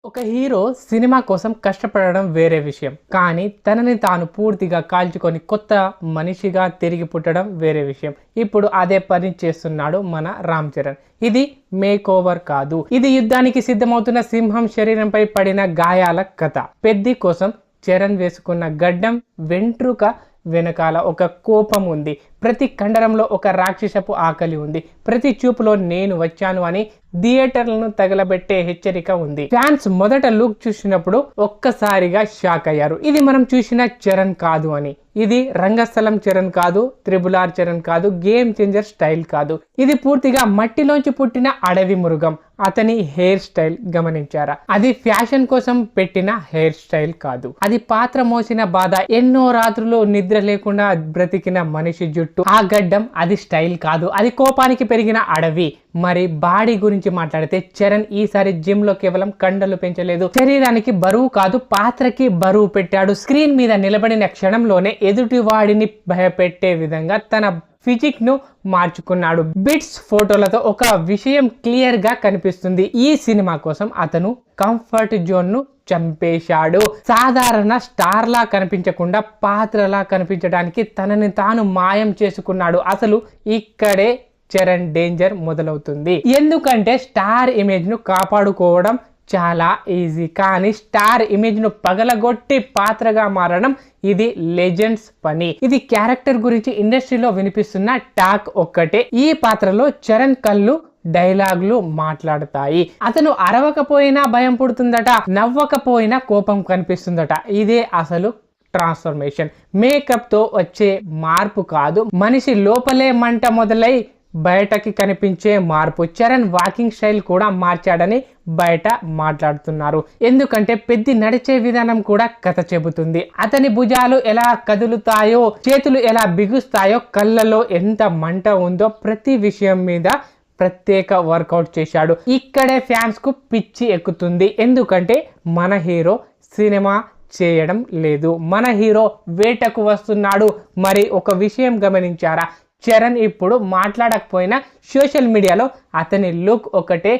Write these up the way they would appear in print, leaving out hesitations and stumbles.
ఒక hero cinema కోసం కష్టపడడం వేరే విషయం, కానీ తనని తాను పూర్తిగా కాల్చుకొని కొత్త మనిషిగా తిరిగి పుట్టడం వేరే విషయం. ఇప్పుడు అదే పని చేస్తున్నాడు మన రామ్ చరణ్. ఇది మేక్ ఓవర్ కాదు, ఇది యుద్ధానికి సిద్ధమవుతున్న సింహం శరీరంపై పడిన గాయాల కథ. పెద్ది కోసం చరణ్ వేసుకున్న గడ్డం వెంట్రుక వెనకాల ఒక కోపం ఉంది, ప్రతి కండరంలో ఒక రాక్షసపు ఆకలి ఉంది, ప్రతి చూపులో నేను వచ్చాను అని థియేటర్లను తగలబెట్టే హెచ్చరిక ఉంది. ఫ్యాన్స్ మొదట లుక్ చూసినప్పుడు ఒక్కసారిగా షాక్ అయ్యారు. ఇది మనం చూసిన చరణ్ కాదు అని. ఇది రంగస్థలం చరణ్ కాదు, త్రిబుల్ ఆర్ చరణ్ కాదు, గేమ్ చేంజర్ స్టైల్ కాదు. ఇది పూర్తిగా మట్టిలోంచి పుట్టిన అడవి మృగం. అతని హెయిర్ స్టైల్ గమనించారా? అది ఫ్యాషన్ కోసం పెట్టిన హెయిర్ స్టైల్ కాదు. అది పాత్ర మోసిన బాధ, ఎన్నో రాత్రులు నిద్ర లేకుండా బ్రతికిన మనిషి జుట్టు. ఆ గడ్డం అది స్టైల్ కాదు, అది కోపానికి పెరిగిన అడవి. మరి బాడీ గురించి మాట్లాడితే చరణ్ ఈసారి జిమ్ లో కేవలం కండలు పెంచలేదు, శరీరానికి బరువు కాదు పాత్రకి బరువు పెట్టాడు. స్క్రీన్ మీద నిలబడిన క్షణంలోనే ఎదుటి వాడిని భయపెట్టే విధంగా తన ఫిజిక్ ను మార్చుకున్నాడు. బిట్స్ ఫోటోలతో ఒక విషయం క్లియర్ గా కనిపిస్తుంది, ఈ సినిమా కోసం అతను కంఫర్ట్ జోన్ ను చంపేశాడు. సాధారణ స్టార్ లా కనిపించకుండా పాత్రలా కనిపించడానికి తనని తాను మాయం చేసుకున్నాడు. అసలు ఇక్కడే చరణ్ డేంజర్ మొదలవుతుంది. ఎందుకంటే స్టార్ ఇమేజ్ ను కాపాడుకోవడం చాలా ఈజీ, కానీ స్టార్ ఇమేజ్ ను పగలగొట్టి పాత్రగా మారడం ఇది లెజెండ్స్ పని. ఇది క్యారెక్టర్ గురించి ఇండస్ట్రీలో వినిపిస్తున్న టాక్ ఒక్కటే. ఈ పాత్రలో చరణ్ కళ్ళు డైలాగులు మాట్లాడతాయి. అతను అరవకపోయినా భయం పుడుతుందట, నవ్వకపోయినా కోపం కనిపిస్తుందట. ఇదే అసలు ట్రాన్స్ఫర్మేషన్. మేకప్ తో వచ్చే మార్పు కాదు, మనిషి లోపలే మంట మొదలై బయటకి కనిపించే మార్పు. చరణ్ వాకింగ్ స్టైల్ కూడా మార్చాడని బయట మాట్లాడుతున్నారు. ఎందుకంటే పెద్ది నడిచే విధానం కూడా కథ చెబుతుంది. అతని భుజాలు ఎలా కదులుతాయో, చేతులు ఎలా బిగుస్తాయో, కళ్ళలో ఎంత మంట ఉందో ప్రతి విషయం మీద ప్రత్యేక వర్కౌట్ చేశాడు. ఇక్కడే ఫ్యాన్స్ కు పిచ్చి ఎక్కుతుంది. ఎందుకంటే మన హీరో సినిమా చేయడం లేదు, మన హీరో వేటకు వస్తున్నాడు. మరి ఒక విషయం గమనించారా? చరణ్ ఇప్పుడు మాట్లాడకపోయినా సోషల్ మీడియాలో అతని లుక్ ఒకటే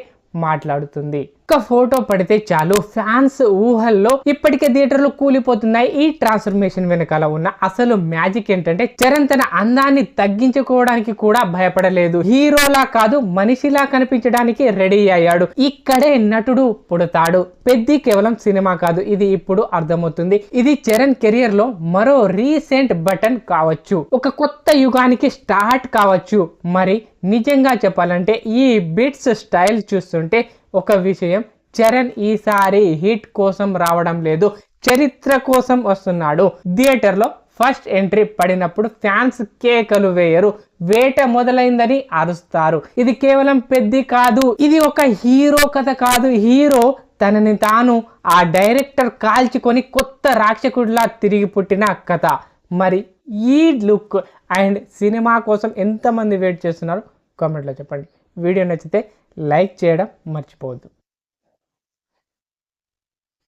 మాట్లాడుతుంది. ఒక ఫోటో పడితే చాలు ఫ్యాన్స్ ఊహల్లో ఇప్పటికే థియేటర్లు కూలిపోతున్నాయి. ఈ ట్రాన్స్ఫర్మేషన్ వెనకాల ఉన్న అసలు మ్యాజిక్ ఏంటంటే చరణ్ తన అందాన్ని తగ్గించుకోవడానికి కూడా భయపడలేదు. హీరోలా కాదు, మనిషిలా కనిపించడానికి రెడీ అయ్యాడు. ఇక్కడే నటుడు పుడతాడు. పెద్ది కేవలం సినిమా కాదు, ఇది ఇప్పుడు అర్థమవుతుంది. ఇది చరణ్ కెరియర్ లో మరో రీసెంట్ బటన్ కావచ్చు, ఒక కొత్త యుగానికి స్టార్ట్ కావచ్చు. మరి నిజంగా చెప్పాలంటే ఈ బిట్స్ స్టైల్ చూస్తుంటే ఒక విషయం, చరణ్ ఈసారి హిట్ కోసం రావడం లేదు, చరిత్ర కోసం వస్తున్నాడు. థియేటర్ లో ఫస్ట్ ఎంట్రీ పడినప్పుడు ఫ్యాన్స్ కేకలు వేయరు, వేట మొదలైందని అరుస్తారు. ఇది కేవలం పెద్ది కాదు, ఇది ఒక హీరో కథ కాదు. హీరో తనని తాను ఆ డైరెక్టర్ కాల్చుకొని కొత్త రాక్షకుడిలా తిరిగి పుట్టిన కథ. మరి ఈ లుక్ అండ్ సినిమా కోసం ఎంతమంది వెయిట్ చేస్తున్నారు కామెంట్లో చెప్పండి. వీడియో నచ్చితే లైక్ చేయడం మర్చిపోవద్దు.